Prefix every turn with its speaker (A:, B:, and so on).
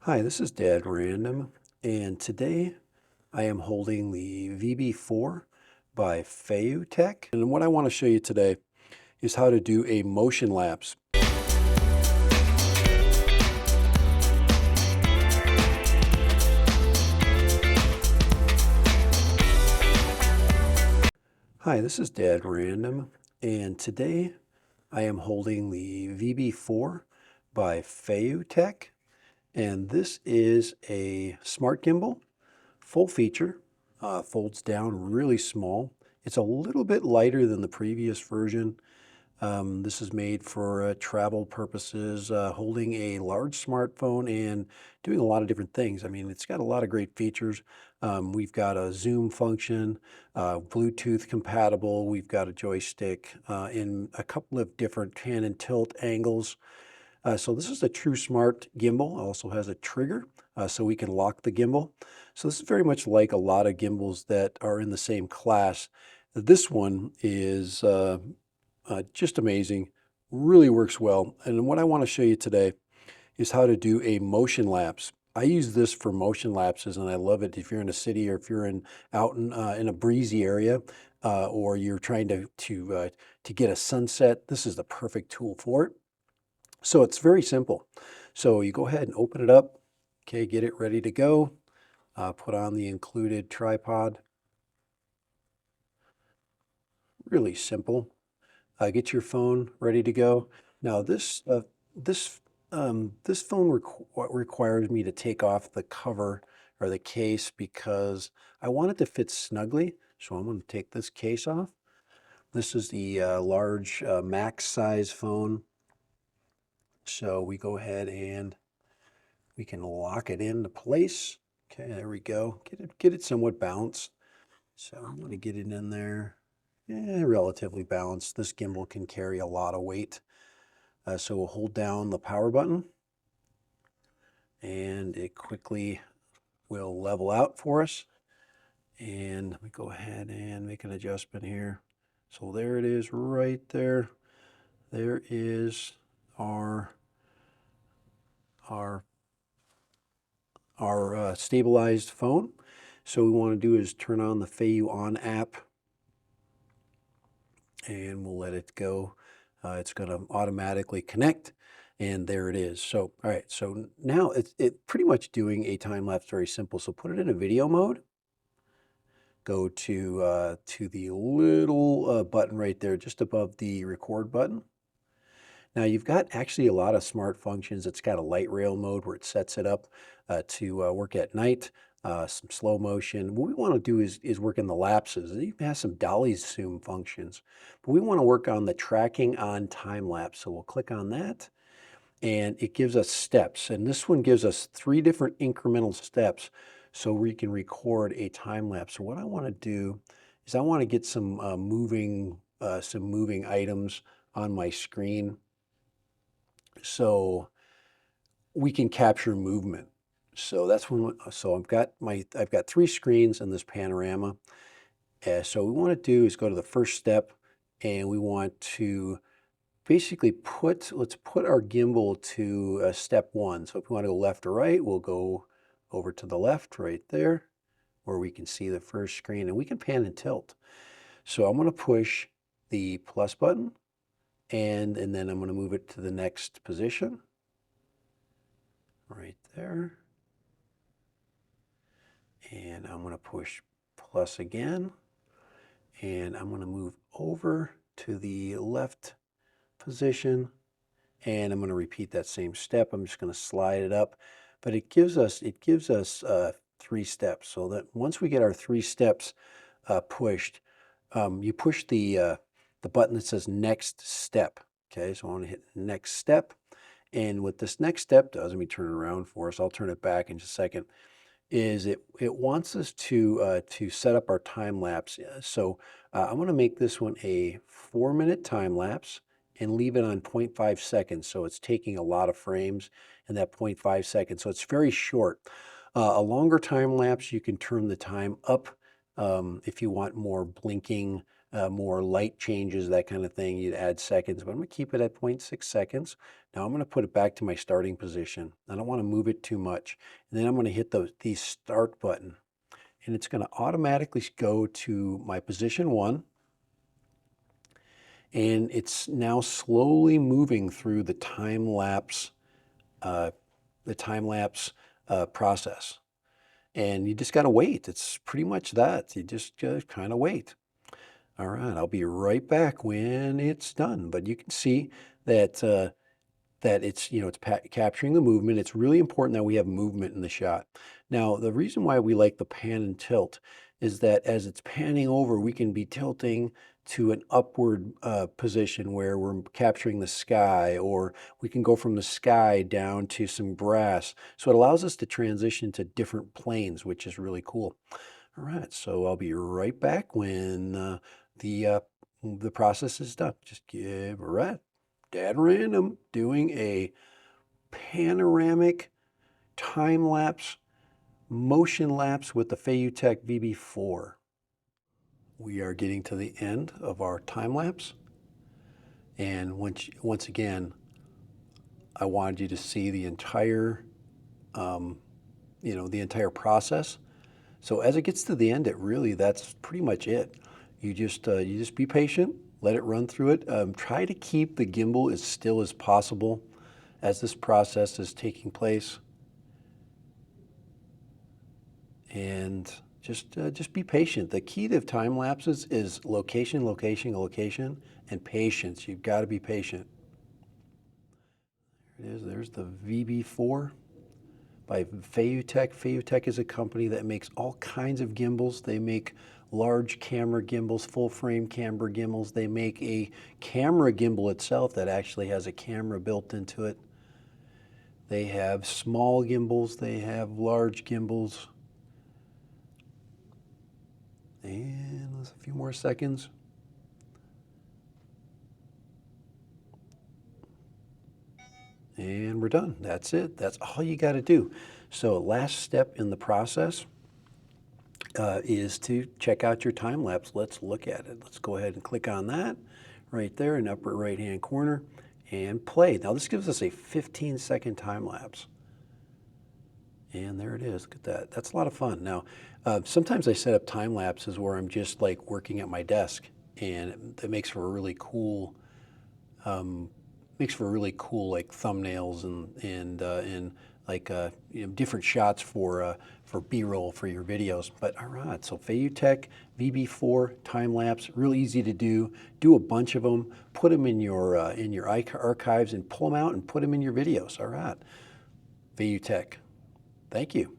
A: Hi, this is Dad Random, and today I am holding the VB4 by FeiyuTech. And what I want to show you today is how to do a motion lapse. Hi, this is Dad Random, and today I am holding the VB4 by FeiyuTech, and this is a smart gimbal. Full feature, folds down really small. It's a little bit lighter than the previous version. This is made for travel purposes, holding a large smartphone and doing a lot of different things. I mean, it's got a lot of great features. We've got a zoom function, Bluetooth compatible. We've got a joystick in a couple of different pan and tilt angles. So this is a true smart gimbal. Also has a trigger, so we can lock the gimbal. So this is very much like a lot of gimbals that are in the same class. This one is just amazing, really works well. And what I want to show you today is how to do a motion lapse. I use this for motion lapses, and I love it if you're in a city or if you're out in a breezy area, or you're trying to get a sunset. This is the perfect tool for it. So it's very simple. So you go ahead and open it up. Okay, get it ready to go. Put on the included tripod. Really simple. Get your phone ready to go. Now this phone requires me to take off the cover or the case because I want it to fit snugly. So I'm going to take this case off. This is the large max size phone. So we go ahead and we can lock it into place. Okay, there we go. Get it somewhat balanced. So I'm going to get it in there. Relatively balanced. This gimbal can carry a lot of weight. So we'll hold down the power button and it quickly will level out for us. And let me go ahead and make an adjustment here. So there it is right there. There is our stabilized phone. So what we want to do is turn on the Feiyu On app and we'll let it go. It's going to automatically connect, and there it is. So, all right, so now it's pretty much doing a time lapse very simple. So put it in a video mode. Go to the little button right there, just above the record button. Now you've got actually a lot of smart functions. It's got a light rail mode where it sets it up to work at night. Some slow motion. What we want to do is work in the lapses. It even has some dolly zoom functions, but we want to work on the tracking on time lapse. So we'll click on that, and it gives us steps. And this one gives us 3 different incremental steps, so we can record a time lapse. So what I want to do is I want to get some moving items on my screen, so we can capture movement. So that's when, so I've got 3 screens in this panorama. So what we want to do is go to the first step, and we want to basically let's put our gimbal to step 1. So if we want to go left or right, we'll go over to the left right there, where we can see the first screen, and we can pan and tilt. So I'm going to push the plus button, and then I'm going to move it to the next position right there. And I'm going to push plus again, and I'm going to move over to the left position, and I'm going to repeat that same step. I'm just going to slide it up, but it gives us 3 steps. So that once we get our 3 steps pushed, you push the button that says next step. Okay, so I want to hit next step, and what this next step does, let me turn it around for us. I'll turn it back in just a second. Is it wants us to set up our time lapse. So I'm going to make this one a 4-minute time lapse and leave it on 0.5 seconds. So it's taking a lot of frames in that 0.5 seconds. So it's very short. A longer time lapse, you can turn the time up if you want more blinking more light changes, that kind of thing, you'd add seconds, but I'm going to keep it at 0.6 seconds. Now I'm going to put it back to my starting position. I don't want to move it too much. And then I'm going to hit the start button, and it's going to automatically go to my position 1. And it's now slowly moving through the time lapse process. And you just got to wait. It's pretty much that. You just kind of wait. All right, I'll be right back when it's done. But you can see that that it's, it's capturing the movement. It's really important that we have movement in the shot. Now, the reason why we like the pan and tilt is that as it's panning over, we can be tilting to an upward position where we're capturing the sky, or we can go from the sky down to some grass. So it allows us to transition to different planes, which is really cool. All right, so I'll be right back when the process is done. Just give a rat. At random, doing a panoramic time-lapse, motion lapse with the FeiyuTec VB4. We are getting to the end of our time lapse, and once again, I wanted you to see the entire, the entire process. So as it gets to the end, that's pretty much it. You just be patient. Let it run through it. Try to keep the gimbal as still as possible as this process is taking place. And just be patient. The key to time lapses is location, location, location, and patience. You've got to be patient. There it is. There's the VB4 by FeiyuTec. FeiyuTec is a company that makes all kinds of gimbals. They make large camera gimbals, full frame camera gimbals. They make a camera gimbal itself that actually has a camera built into it. They have small gimbals. They have large gimbals. And there's a few more seconds. And we're done. That's it. That's all you got to do. So last step in the process is to check out your time lapse. Let's look at it. Let's go ahead and click on that right there in the upper right hand corner and play. Now this gives us a 15-second time lapse. And there it is. Look at that. That's a lot of fun. Now, sometimes I set up time lapses where I'm just like working at my desk, and it makes for a really cool, like thumbnails and like different shots for B-roll for your videos. But all right, so FeiyuTec VB4 time lapse, real easy to do. Do a bunch of them. Put them in your archives and pull them out and put them in your videos. All right, FeiyuTec. Thank you.